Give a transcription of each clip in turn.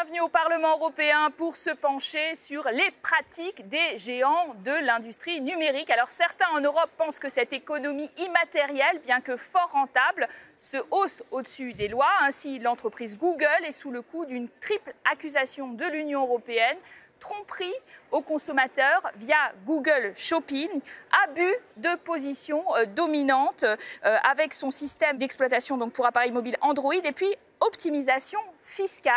bienvenue au Parlement européen pour se pencher sur les pratiques des géants de l'industrie numérique. Alors certains en Europe pensent que cette économie immatérielle, bien que fort rentable, se hausse au-dessus des lois. Ainsi, l'entreprise Google est sous le coup d'une triple accusation de l'Union européenne: tromperie aux consommateurs via Google Shopping, abus de position dominante avec son système d'exploitation donc pour appareils mobiles Android, et puis optimisation fiscale.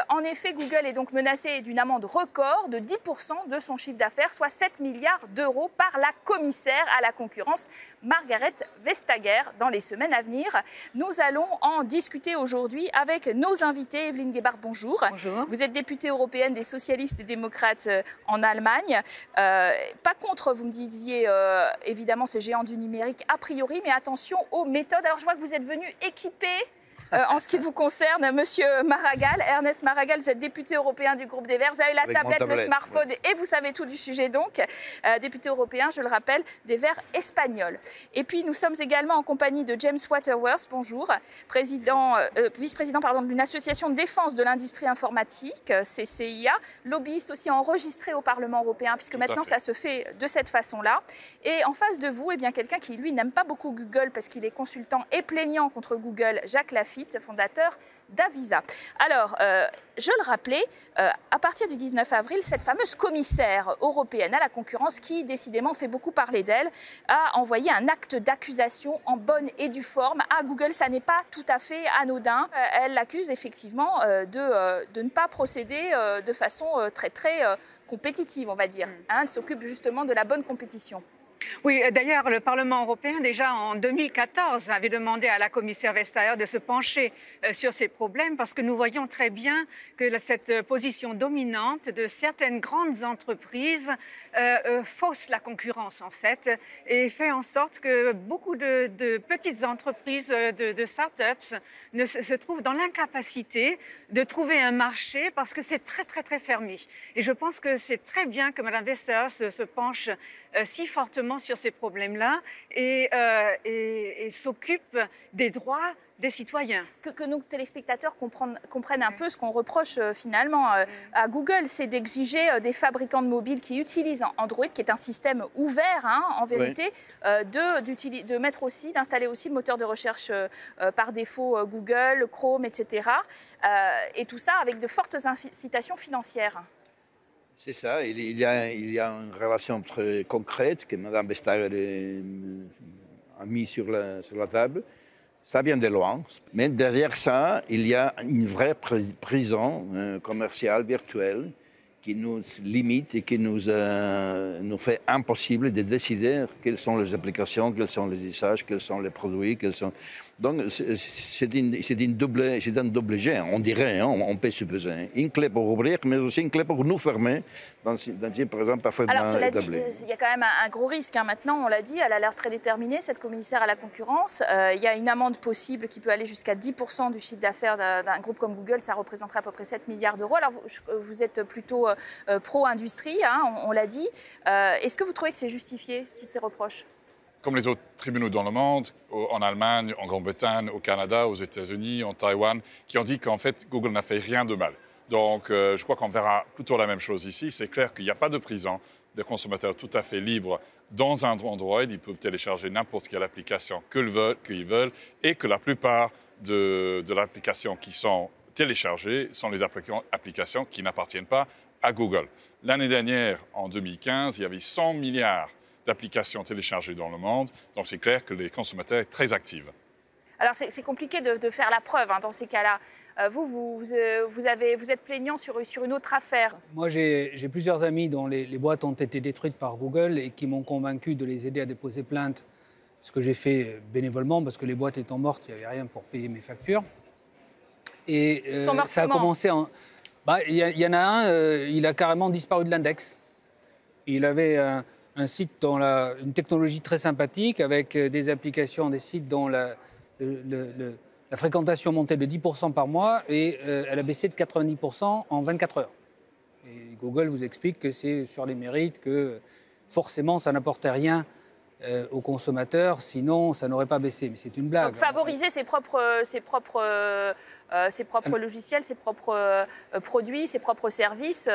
En effet, Google est donc menacé d'une amende record de 10% de son chiffre d'affaires, soit 7 milliards d'euros, par la commissaire à la concurrence, Margrethe Vestager, dans les semaines à venir. Nous allons en discuter aujourd'hui avec nos invités. Evelyne Gebhardt, bonjour. Bonjour. Vous êtes députée européenne des socialistes et démocrates en Allemagne. Pas contre, vous me disiez, évidemment, ces géants du numérique a priori, mais attention aux méthodes. Alors, je vois que vous êtes venu équipé. En ce qui vous concerne, Monsieur Maragall, Ernest Maragall, vous êtes député européen du groupe des Verts. Vous avez la tablette, le smartphone, oui, et vous savez tout du sujet donc. Député européen, je le rappelle, des Verts espagnols. Et puis nous sommes également en compagnie de James Waterworth, bonjour, vice-président d'une association de défense de l'industrie informatique, CCIA, lobbyiste aussi enregistré au Parlement européen, puisque maintenant ça se fait de cette façon-là. Et en face de vous, eh bien, quelqu'un qui, lui, n'aime pas beaucoup Google parce qu'il est consultant et plaignant contre Google, Jacques Lafitte, fondateur d'Avisa. Alors, je le rappelais, à partir du 19 avril, cette fameuse commissaire européenne à la concurrence, qui décidément fait beaucoup parler d'elle, a envoyé un acte d'accusation en bonne et due forme à Google. Ça n'est pas tout à fait anodin. Elle l'accuse effectivement de ne pas procéder de façon très compétitive, on va dire. Elle s'occupe justement de la bonne compétition. Oui, d'ailleurs, le Parlement européen, déjà en 2014, avait demandé à la commissaire Vestager de se pencher sur ces problèmes, parce que nous voyons très bien que cette position dominante de certaines grandes entreprises fausse la concurrence, en fait, et fait en sorte que beaucoup de petites entreprises, de start-ups, se trouvent dans l'incapacité de trouver un marché, parce que c'est très fermé. Et je pense que c'est très bien que Mme Vestager se penche si fortement sur ces problèmes-là et s'occupe des droits des citoyens. Que nos téléspectateurs comprennent un peu ce qu'on reproche finalement à Google, c'est d'exiger des fabricants de mobiles qui utilisent Android, qui est un système ouvert en vérité, d'installer aussi le moteur de recherche par défaut Google, Chrome, etc. Et tout ça avec de fortes incitations financières. C'est ça, il y a une relation très concrète que Mme Vestager a mis sur la table. Ça vient de loin, mais derrière ça, il y a une vraie prison commerciale virtuelle qui nous limite et qui nous fait impossible de décider quelles sont les applications, quels sont les usages, quels sont les produits, Donc c'est un double jet, on dirait, on peut supposer. Une clé pour ouvrir, mais aussi une clé pour nous fermer dans une présence parfaitement établie. Alors cela dit, il y a quand même un gros risque. Maintenant, on l'a dit, elle a l'air très déterminée, cette commissaire à la concurrence. Il y a une amende possible qui peut aller jusqu'à 10% du chiffre d'affaires d'un groupe comme Google. Ça représenterait à peu près 7 milliards d'euros. Alors vous êtes plutôt pro-industrie, on l'a dit. Est-ce que vous trouvez que c'est justifié, tous ces reproches ? Comme les autres tribunaux dans le monde, en Allemagne, en Grande-Bretagne, au Canada, aux États-Unis, en Taïwan, qui ont dit qu'en fait, Google n'a fait rien de mal. Donc, je crois qu'on verra plutôt la même chose ici. C'est clair qu'il n'y a pas de prison. Les consommateurs tout à fait libres dans un Android. Ils peuvent télécharger n'importe quelle application qu'ils veulent et que la plupart de l'application qui sont téléchargées sont les applications qui n'appartiennent pas à Google. L'année dernière, en 2015, il y avait 100 milliards d'applications téléchargées dans le monde. Donc, c'est clair que les consommateurs sont très actifs. Alors, c'est compliqué de faire la preuve dans ces cas-là. Vous êtes plaignant sur une autre affaire. Moi, j'ai plusieurs amis dont les boîtes ont été détruites par Google et qui m'ont convaincu de les aider à déposer plainte, ce que j'ai fait bénévolement, parce que les boîtes étant mortes, il n'y avait rien pour payer mes factures. Et ça a commencé en... Il y en a un, il a carrément disparu de l'index. Il avait un site dont une technologie très sympathique, avec des applications, des sites dont la fréquentation montait de 10% par mois, et elle a baissé de 90% en 24 heures. Et Google vous explique que c'est sur les mérites, que forcément ça n'apportait rien aux consommateurs, sinon ça n'aurait pas baissé. Mais c'est une blague. Donc favoriser ses propres logiciels, ses propres produits, ses propres services,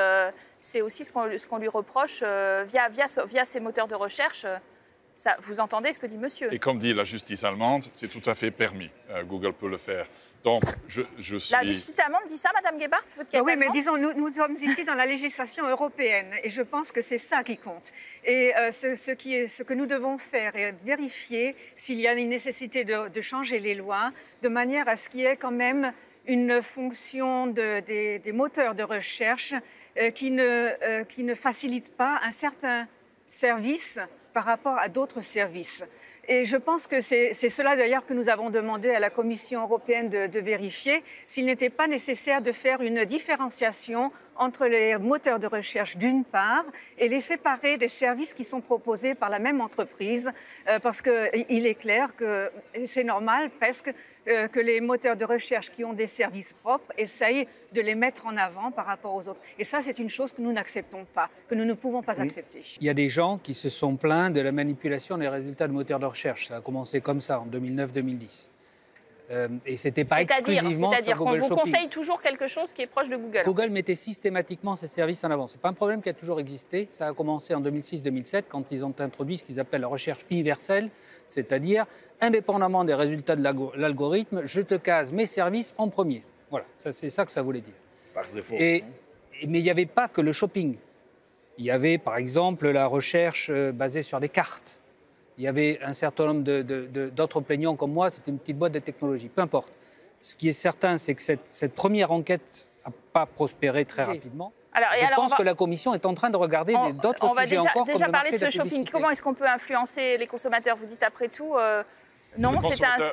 c'est aussi ce qu'on lui reproche via ces moteurs de recherche. Ça, vous entendez ce que dit monsieur? Et comme dit la justice allemande, c'est tout à fait permis. Google peut le faire. Donc, je suis... La justice allemande dit ça, Madame Gebhardt? Oui, mais disons, nous sommes ici dans la législation européenne et je pense que c'est ça qui compte. Et ce que nous devons faire est vérifier s'il y a une nécessité de changer les lois de manière à ce qu'il y ait quand même une fonction des moteurs de recherche qui ne facilite pas un certain service par rapport à d'autres services. Et je pense que c'est cela d'ailleurs que nous avons demandé à la Commission européenne de vérifier s'il n'était pas nécessaire de faire une différenciation entre les moteurs de recherche d'une part et les séparer des services qui sont proposés par la même entreprise parce qu'il est clair que c'est normal presque que les moteurs de recherche qui ont des services propres essayent de les mettre en avant par rapport aux autres. Et ça, c'est une chose que nous n'acceptons pas, que nous ne pouvons pas accepter. Il y a des gens qui se sont plaints de la manipulation des résultats de moteurs de recherche. Ça a commencé comme ça en 2009-2010. Et c'était pas exclusivement C'est-à-dire sur qu'on Google vous Shopping. conseille toujours quelque chose qui est proche de Google. Google mettait systématiquement ses services en avant. Ce n'est pas un problème qui a toujours existé. Ça a commencé en 2006-2007 quand ils ont introduit ce qu'ils appellent la recherche universelle, c'est-à-dire, indépendamment des résultats de l'algorithme, je te case mes services en premier. Voilà, c'est ça que ça voulait dire. Par défaut. Mais il n'y avait pas que le shopping. Il y avait, par exemple, la recherche basée sur les cartes. Il y avait un certain nombre d'autres plaignants comme moi, c'était une petite boîte de technologie, peu importe. Ce qui est certain, c'est que cette première enquête n'a pas prospéré très rapidement. Je pense que la Commission est en train de regarder d'autres sujets encore, comme le marché de la publicité. On va déjà parler de ce shopping. Comment est-ce qu'on peut influencer les consommateurs? Vous dites après tout... Non,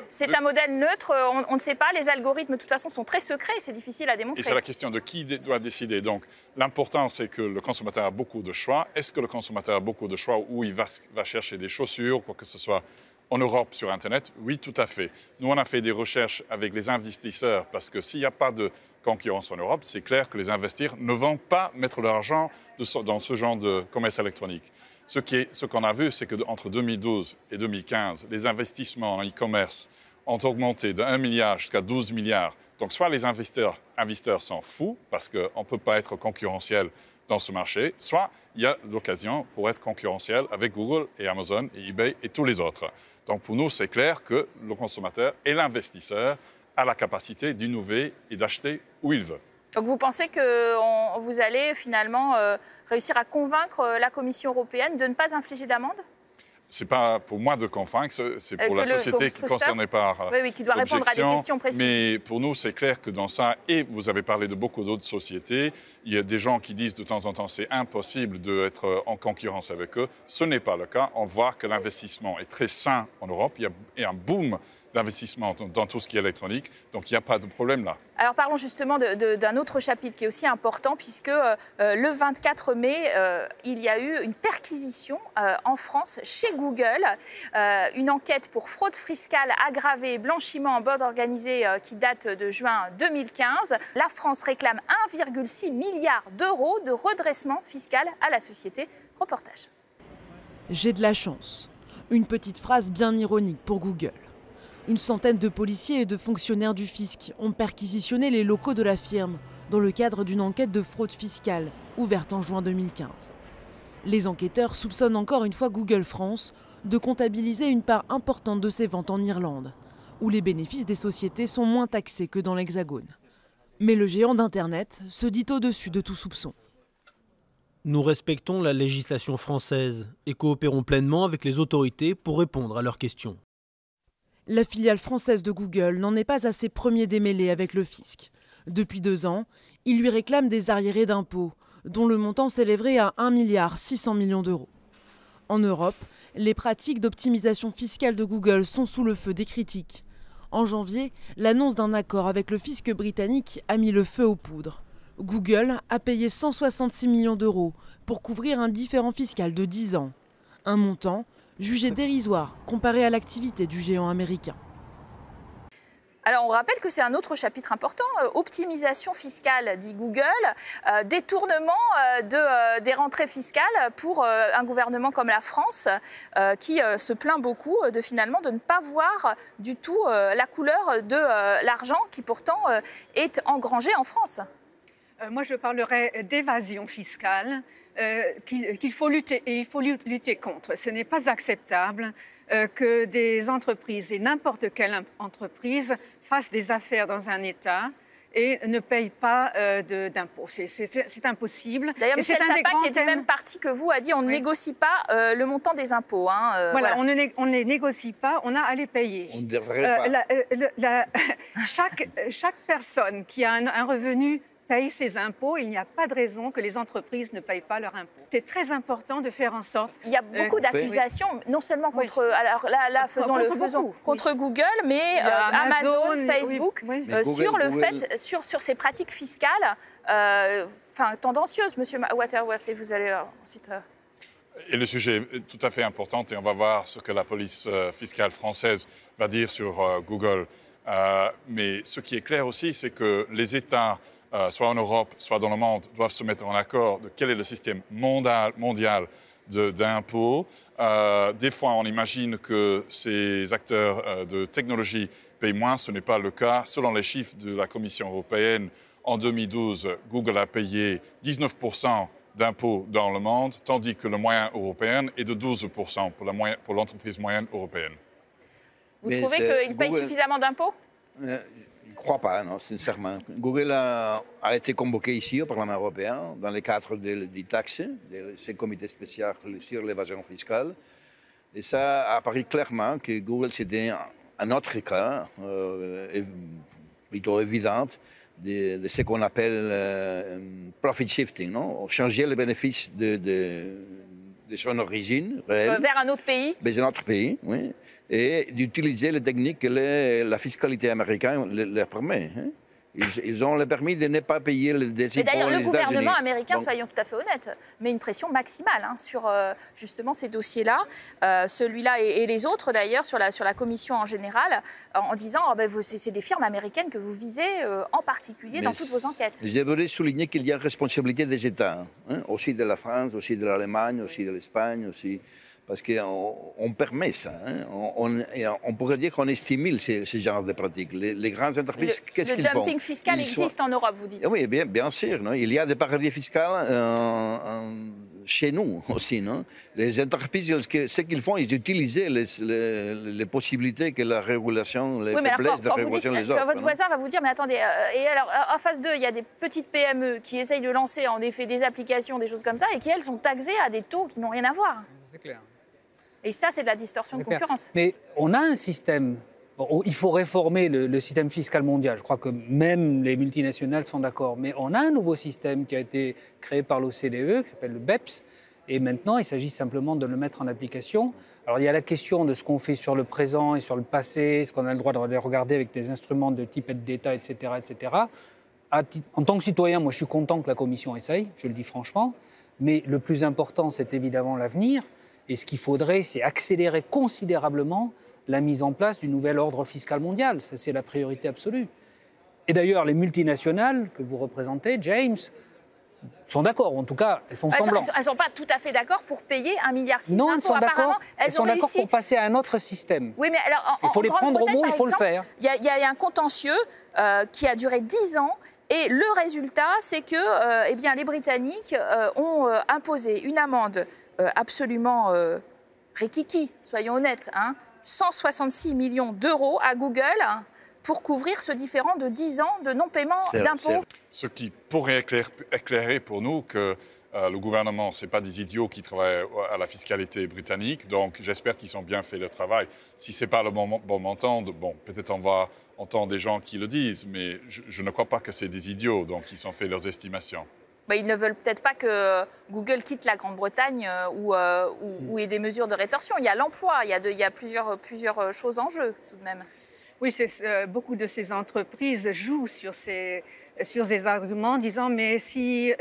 c'est un modèle neutre, on ne sait pas, les algorithmes de toute façon sont très secrets, c'est difficile à démontrer. Et c'est la question de qui doit décider. Donc l'important c'est que le consommateur a beaucoup de choix. Est-ce que le consommateur a beaucoup de choix où il va chercher des chaussures, quoi que ce soit en Europe sur Internet? Oui, tout à fait. Nous on a fait des recherches avec les investisseurs parce que s'il n'y a pas de concurrence en Europe, c'est clair que les investisseurs ne vont pas mettre leur argent dans ce genre de commerce électronique. Ce qu'on a vu, c'est qu'entre 2012 et 2015, les investissements en e-commerce ont augmenté de 1 milliard jusqu'à 12 milliards. Donc soit les investisseurs sont fous parce qu'on ne peut pas être concurrentiel dans ce marché, soit il y a l'occasion pour être concurrentiel avec Google et Amazon et eBay et tous les autres. Donc pour nous, c'est clair que le consommateur et l'investisseur a la capacité d'innover et d'acheter où il veut. Donc vous pensez que vous allez finalement réussir à convaincre la Commission européenne de ne pas infliger d'amende? Ce n'est pas pour moi de convaincre, c'est pour la société qui est concernée par oui, qui doit répondre à des questions précises. Mais pour nous, c'est clair que dans ça, et vous avez parlé de beaucoup d'autres sociétés, il y a des gens qui disent de temps en temps c'est impossible d'être en concurrence avec eux. Ce n'est pas le cas. On voit que l'investissement est très sain en Europe. Il y a un boom d'investissement dans tout ce qui est électronique. Donc, il n'y a pas de problème là. Alors, parlons justement d'un autre chapitre qui est aussi important, puisque le 24 mai, il y a eu une perquisition en France chez Google. Une enquête pour fraude fiscale aggravée et blanchiment en bande organisée qui date de juin 2015. La France réclame 1,6 milliard d'euros de redressement fiscal à la société. Reportage. J'ai de la chance. Une petite phrase bien ironique pour Google. Une centaine de policiers et de fonctionnaires du fisc ont perquisitionné les locaux de la firme dans le cadre d'une enquête de fraude fiscale ouverte en juin 2015. Les enquêteurs soupçonnent encore une fois Google France de comptabiliser une part importante de ses ventes en Irlande, où les bénéfices des sociétés sont moins taxés que dans l'Hexagone. Mais le géant d'Internet se dit au-dessus de tout soupçon. Nous respectons la législation française et coopérons pleinement avec les autorités pour répondre à leurs questions. La filiale française de Google n'en est pas à ses premiers démêlés avec le fisc. Depuis 2 ans, il lui réclame des arriérés d'impôts, dont le montant s'élèverait à 1,6 milliard d'euros. En Europe, les pratiques d'optimisation fiscale de Google sont sous le feu des critiques. En janvier, l'annonce d'un accord avec le fisc britannique a mis le feu aux poudres. Google a payé 166 millions d'euros pour couvrir un différend fiscal de 10 ans. Un montant jugé dérisoire comparé à l'activité du géant américain. Alors, on rappelle que c'est un autre chapitre important, optimisation fiscale, dit Google, détournement des rentrées fiscales pour un gouvernement comme la France, qui se plaint beaucoup finalement de ne pas voir du tout la couleur de l'argent qui pourtant est engrangé en France. Moi, je parlerais d'évasion fiscale. Qu'il faut lutter, et il faut lutter contre. Ce n'est pas acceptable que des entreprises, et n'importe quelle entreprise, fassent des affaires dans un État et ne payent pas d'impôts. C'est impossible. D'ailleurs, Michel Sapin, qui est du même parti que vous, a dit on ne négocie pas le montant des impôts. Voilà. On ne les négocie pas, on a à les payer. On ne devrait pas. Chaque personne qui a un revenu paye ses impôts. Il n'y a pas de raison que les entreprises ne payent pas leurs impôts. C'est très important de faire en sorte... Il y a beaucoup d'accusations, non seulement contre, alors là contre Google, mais Amazon, Facebook, sur ces pratiques fiscales tendancieuses. Monsieur Waterworth, et vous allez ensuite... Et le sujet est tout à fait important et on va voir ce que la police fiscale française va dire sur Google. Mais ce qui est clair aussi, c'est que les États, soit en Europe, soit dans le monde, doivent se mettre en accord de quel est le système mondial d'impôts. Des fois, on imagine que ces acteurs de technologie payent moins. Ce n'est pas le cas. Selon les chiffres de la Commission européenne, en 2012, Google a payé 19% d'impôts dans le monde, tandis que le moyen européen est de 12% pour l'entreprise moyenne européenne. Vous trouvez qu'ils payent suffisamment d'impôts ? Je ne crois pas, non, sincèrement. Google a été convoqué ici au Parlement européen dans le cadre des taxes, de ce comité spécial sur l'évasion fiscale. Et ça a apparu clairement que Google, c'était un autre cas, plutôt évident, de ce qu'on appelle profit shifting, non? Changer les bénéfices de son origine réelle. Vers un autre pays. Vers un autre pays, oui. Et d'utiliser les techniques que la fiscalité américaine leur permet. Hein. Ils ont le permis de ne pas payer des impôts. D'ailleurs, le gouvernement américain, donc, soyons tout à fait honnêtes, met une pression maximale sur justement ces dossiers-là, celui-là et les autres d'ailleurs, sur la commission en général, en disant c'est des firmes américaines que vous visez en particulier dans toutes vos enquêtes. Je voudrais souligner qu'il y a responsabilité des États, hein, aussi de la France, aussi de l'Allemagne, aussi de l'Espagne, aussi. Parce qu'on permet ça. Hein. On pourrait dire qu'on stimule ce genre de pratiques. Les grandes entreprises, qu'est-ce qu'ils font? Le dumping fiscal existe en Europe, vous dites? Oui, bien sûr. Non? Il y a des paradis fiscaux chez nous aussi. Non? Les entreprises, ce qu'ils font, ils utilisent les possibilités que la régulation, les faiblesses de la régulation les offre. Votre voisin va vous dire, mais attendez, et alors en face d'eux, il y a des petites PME qui essayent de lancer en effet des applications, des choses comme ça, et qui, elles, sont taxées à des taux qui n'ont rien à voir. C'est clair. Et ça, c'est de la distorsion de concurrence. Mais on a un système. Il faut réformer le système fiscal mondial. Je crois que même les multinationales sont d'accord. Mais on a un nouveau système qui a été créé par l'OCDE, qui s'appelle le BEPS. Et maintenant, il s'agit simplement de le mettre en application. Alors, il y a la question de ce qu'on fait sur le présent et sur le passé, est-ce qu'on a le droit de les regarder avec des instruments de type aide d'État, etc., etc. En tant que citoyen, moi, je suis content que la Commission essaye, je le dis franchement. Mais le plus important, c'est évidemment l'avenir. Et ce qu'il faudrait, c'est accélérer considérablement la mise en place du nouvel ordre fiscal mondial. Ça, c'est la priorité absolue. Et d'ailleurs, les multinationales que vous représentez, James, sont d'accord. En tout cas, elles font semblant. Elles ne sont pas tout à fait d'accord pour payer 1,6 milliard d'impôts. Non, elles sont d'accord. Elles sont d'accord pour passer à un autre système. Oui, mais alors, il faut les prendre au mot, il faut le faire. Il y a un contentieux qui a duré 10 ans. Et le résultat, c'est que les Britanniques ont imposé une amende absolument rikiki, soyons honnêtes, 166 millions d'euros à Google pour couvrir ce différend de 10 ans de non-paiement d'impôts. Ce qui pourrait éclairer pour nous que le gouvernement, ce n'est pas des idiots qui travaillent à la fiscalité britannique, donc j'espère qu'ils ont bien fait le travail. Si ce n'est pas le bon montant, peut-être on va entendre des gens qui le disent, mais je ne crois pas que c'est des idiots, donc ils ont fait leurs estimations. Ils ne veulent peut-être pas que Google quitte la Grande-Bretagne où il y ait des mesures de rétorsion. Il y a l'emploi, il y a plusieurs choses en jeu tout de même. Oui, beaucoup de ces entreprises jouent sur ces arguments, disant mais si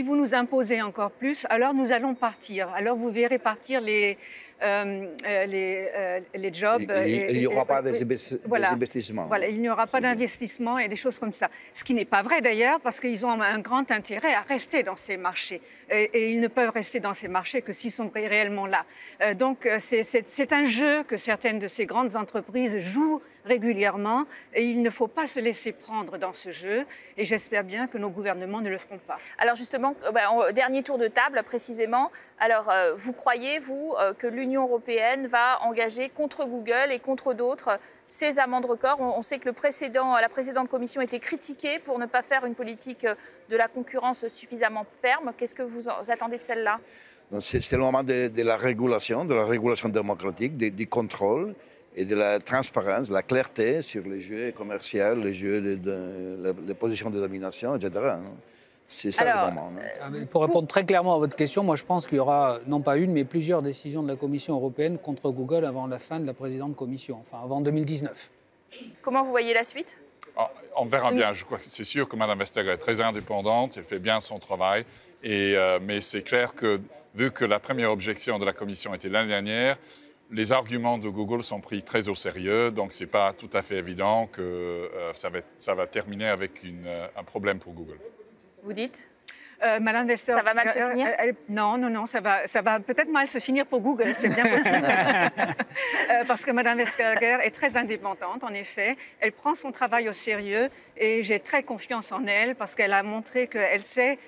vous nous imposez encore plus, alors nous allons partir. Alors vous verrez partir les les jobs. Il n'y aura pas des investissements. Voilà, il n'y aura pas d'investissement et des choses comme ça. Ce qui n'est pas vrai d'ailleurs, parce qu'ils ont un grand intérêt à rester dans ces marchés. Et ils ne peuvent rester dans ces marchés que s'ils sont réellement là. Donc c'est un jeu que certaines de ces grandes entreprises jouent régulièrement et il ne faut pas se laisser prendre dans ce jeu et j'espère bien que nos gouvernements ne le feront pas. Alors justement, dernier tour de table précisément, alors vous croyez, vous, que l'Union européenne va engager contre Google et contre d'autres ces amendes records? On sait que la précédente commission était critiquée pour ne pas faire une politique de la concurrence suffisamment ferme. Qu'est-ce que vous attendez de celle-là? C'est le moment de la régulation démocratique, du contrôle et de la transparence, la clarté sur les jeux commerciaux, les jeux les positions de domination, etc. C'est ça le moment. Pour répondre très clairement à votre question, moi je pense qu'il y aura non pas une, mais plusieurs décisions de la Commission européenne contre Google avant la fin de la précédente commission, enfin avant 2019. Comment vous voyez la suite? On verra bien. Je crois que c'est sûr que Mme Vestager est très indépendante, elle fait bien son travail. Mais c'est clair que, vu que la première objection de la Commission était l'année dernière, les arguments de Google sont pris très au sérieux, donc ce n'est pas tout à fait évident que ça va terminer avec un problème pour Google. Vous dites? Madame Vestager, ça va mal se finir? Non, ça va peut-être mal se finir pour Google, c'est bien possible. Parce que Madame Vestager est très indépendante, en effet. Elle prend son travail au sérieux et j'ai très confiance en elle parce qu'elle a montré qu'elle sait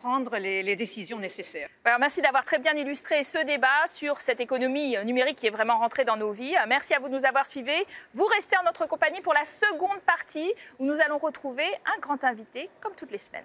prendre les décisions nécessaires. Alors, merci d'avoir très bien illustré ce débat sur cette économie numérique qui est vraiment rentrée dans nos vies. Merci à vous de nous avoir suivis. Vous restez en notre compagnie pour la seconde partie où nous allons retrouver un grand invité comme toutes les semaines.